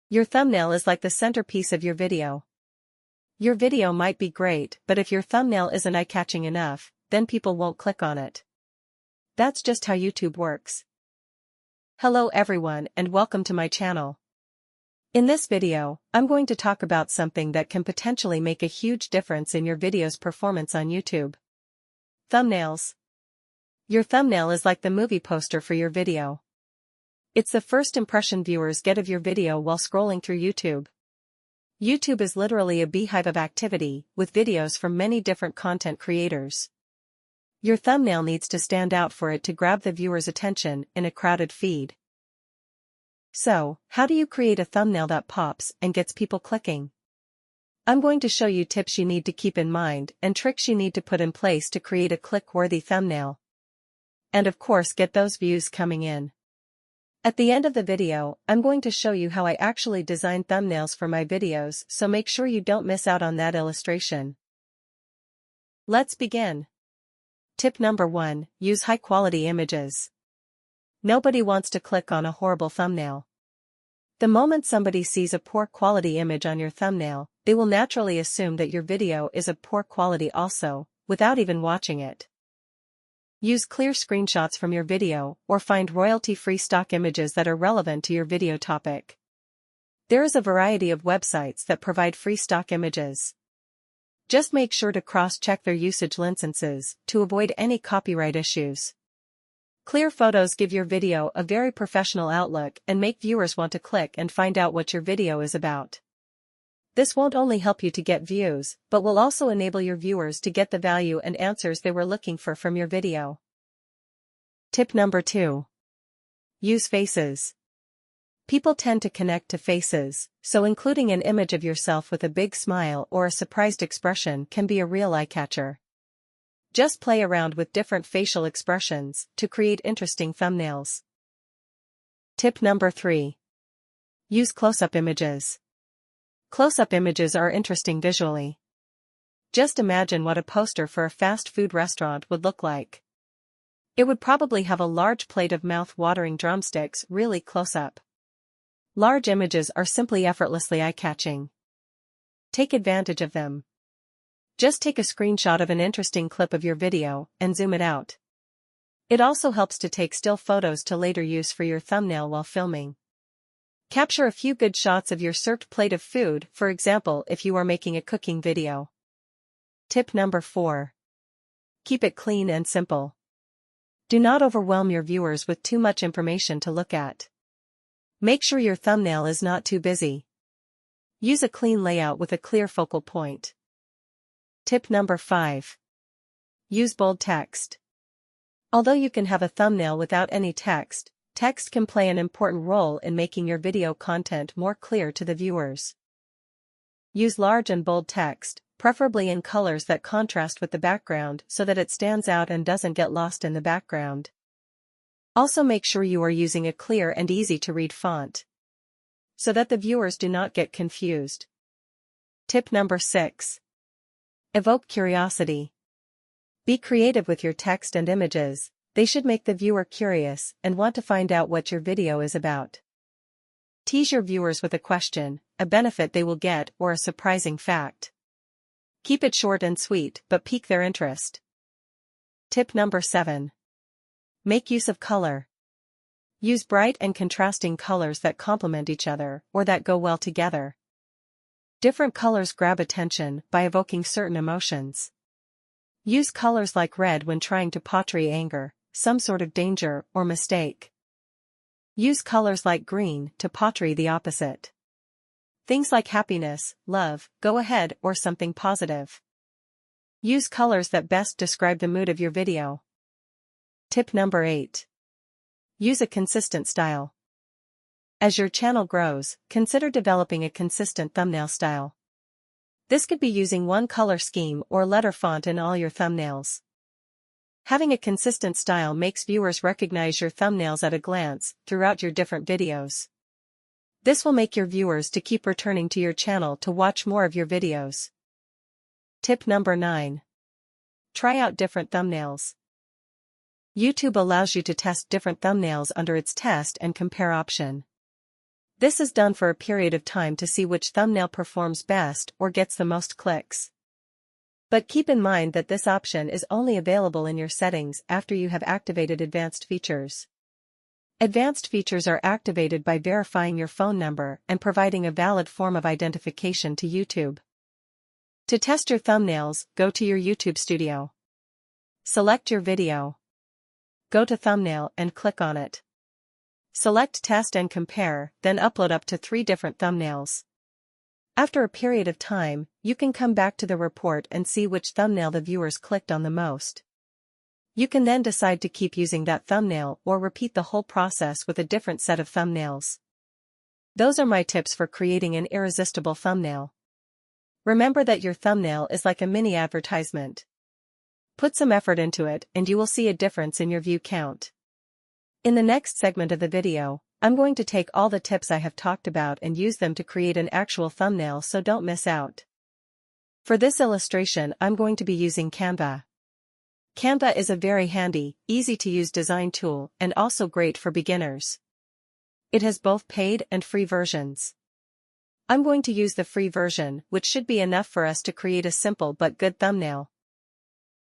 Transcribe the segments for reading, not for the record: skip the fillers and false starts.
Your thumbnail is like the centerpiece of your video. Your video might be great, but if your thumbnail isn't eye-catching enough, then people won't click on it. That's just how YouTube works. Hello everyone and welcome to my channel. In this video, I'm going to talk about something that can potentially make a huge difference in your video's performance on YouTube. Thumbnails. Your thumbnail is like the movie poster for your video. It's the first impression viewers get of your video while scrolling through YouTube. YouTube is literally a beehive of activity, with videos from many different content creators. Your thumbnail needs to stand out for it to grab the viewer's attention in a crowded feed. So, how do you create a thumbnail that pops and gets people clicking? I'm going to show you tips you need to keep in mind and tricks you need to put in place to create a click-worthy thumbnail. And of course, get those views coming in. At the end of the video, I'm going to show you how I actually design thumbnails for my videos, so make sure you don't miss out on that illustration. Let's begin. Tip number 1, use high-quality images. Nobody wants to click on a horrible thumbnail. The moment somebody sees a poor quality image on your thumbnail, they will naturally assume that your video is of poor quality also, without even watching it. Use clear screenshots from your video, or find royalty-free stock images that are relevant to your video topic. There is a variety of websites that provide free stock images. Just make sure to cross-check their usage licenses to avoid any copyright issues. Clear photos give your video a very professional outlook and make viewers want to click and find out what your video is about. This won't only help you to get views, but will also enable your viewers to get the value and answers they were looking for from your video. Tip number 2. Use faces. People tend to connect to faces, so including an image of yourself with a big smile or a surprised expression can be a real eye-catcher. Just play around with different facial expressions to create interesting thumbnails. Tip number 3. Use close-up images. Close-up images are interesting visually. Just imagine what a poster for a fast food restaurant would look like. It would probably have a large plate of mouth-watering drumsticks really close up. Large images are simply effortlessly eye-catching. Take advantage of them. Just take a screenshot of an interesting clip of your video and zoom it out. It also helps to take still photos to later use for your thumbnail while filming. Capture a few good shots of your served plate of food, for example if you are making a cooking video. Tip number 4. Keep it clean and simple. Do not overwhelm your viewers with too much information to look at. Make sure your thumbnail is not too busy. Use a clean layout with a clear focal point. Tip number 5. Use bold text. Although you can have a thumbnail without any text, text can play an important role in making your video content more clear to the viewers. Use large and bold text, preferably in colors that contrast with the background so that it stands out and doesn't get lost in the background. Also make sure you are using a clear and easy-to-read font, so that the viewers do not get confused. Tip number 6. Evoke curiosity. Be creative with your text and images. They should make the viewer curious and want to find out what your video is about. Tease your viewers with a question, a benefit they will get, or a surprising fact. Keep it short and sweet, but pique their interest. Tip number 7. Make use of color. Use bright and contrasting colors that complement each other or that go well together. Different colors grab attention by evoking certain emotions. Use colors like red when trying to portray anger, some sort of danger or mistake. Use colors like green to portray the opposite. Things like happiness, love, go ahead, or something positive. Use colors that best describe the mood of your video. Tip number 8. Use a consistent style. As your channel grows, consider developing a consistent thumbnail style. This could be using one color scheme or letter font in all your thumbnails. Having a consistent style makes viewers recognize your thumbnails at a glance throughout your different videos. This will make your viewers to keep returning to your channel to watch more of your videos. Tip number 9. Try out different thumbnails. YouTube allows you to test different thumbnails under its test and compare option. This is done for a period of time to see which thumbnail performs best or gets the most clicks. But keep in mind that this option is only available in your settings after you have activated advanced features. Advanced features are activated by verifying your phone number and providing a valid form of identification to YouTube. To test your thumbnails, go to your YouTube studio. Select your video. Go to Thumbnail and click on it. Select Test and Compare, then upload up to 3 different thumbnails. After a period of time, you can come back to the report and see which thumbnail the viewers clicked on the most. You can then decide to keep using that thumbnail or repeat the whole process with a different set of thumbnails. Those are my tips for creating an irresistible thumbnail. Remember that your thumbnail is like a mini advertisement. Put some effort into it and you will see a difference in your view count. In the next segment of the video, I'm going to take all the tips I have talked about and use them to create an actual thumbnail, so don't miss out. For this illustration, I'm going to be using Canva. Canva is a very handy, easy-to-use design tool and also great for beginners. It has both paid and free versions. I'm going to use the free version, which should be enough for us to create a simple but good thumbnail.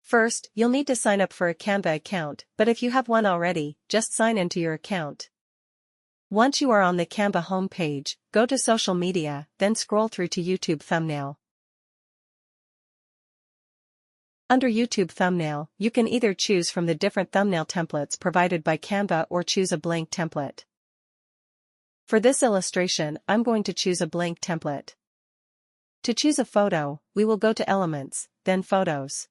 First, you'll need to sign up for a Canva account, but if you have one already, just sign into your account. Once you are on the Canva homepage, go to Social Media, then scroll through to YouTube Thumbnail. Under YouTube Thumbnail, you can either choose from the different thumbnail templates provided by Canva or choose a blank template. For this illustration, I'm going to choose a blank template. To choose a photo, we will go to Elements, then Photos.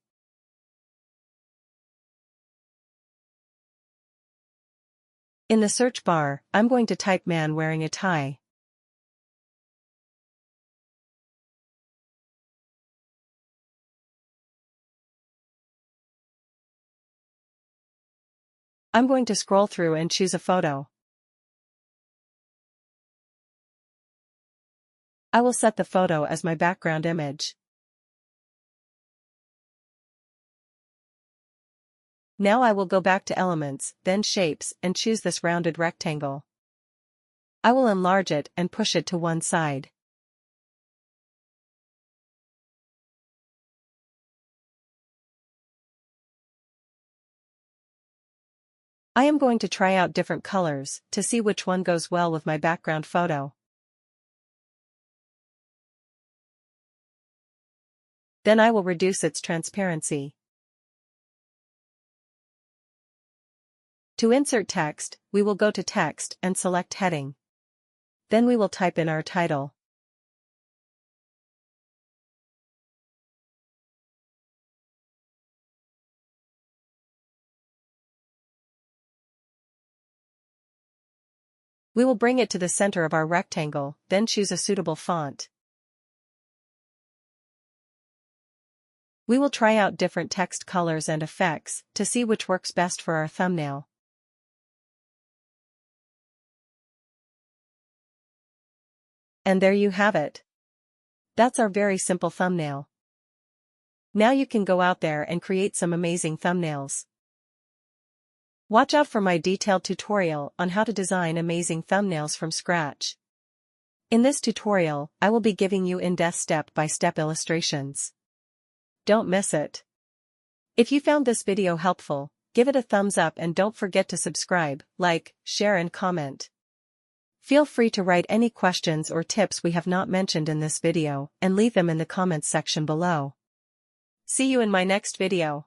In the search bar, I'm going to type man wearing a tie. I'm going to scroll through and choose a photo. I will set the photo as my background image. Now I will go back to Elements, then Shapes, and choose this rounded rectangle. I will enlarge it and push it to one side. I am going to try out different colors to see which one goes well with my background photo. Then I will reduce its transparency. To insert text, we will go to Text and select Heading. Then we will type in our title. We will bring it to the center of our rectangle, then choose a suitable font. We will try out different text colors and effects to see which works best for our thumbnail. And there you have it. That's our very simple thumbnail. Now you can go out there and create some amazing thumbnails. Watch out for my detailed tutorial on how to design amazing thumbnails from scratch. In this tutorial, I will be giving you in-depth step-by-step illustrations. Don't miss it. If you found this video helpful, give it a thumbs up and don't forget to subscribe, like, share and comment. Feel free to write any questions or tips we have not mentioned in this video and leave them in the comments section below. See you in my next video.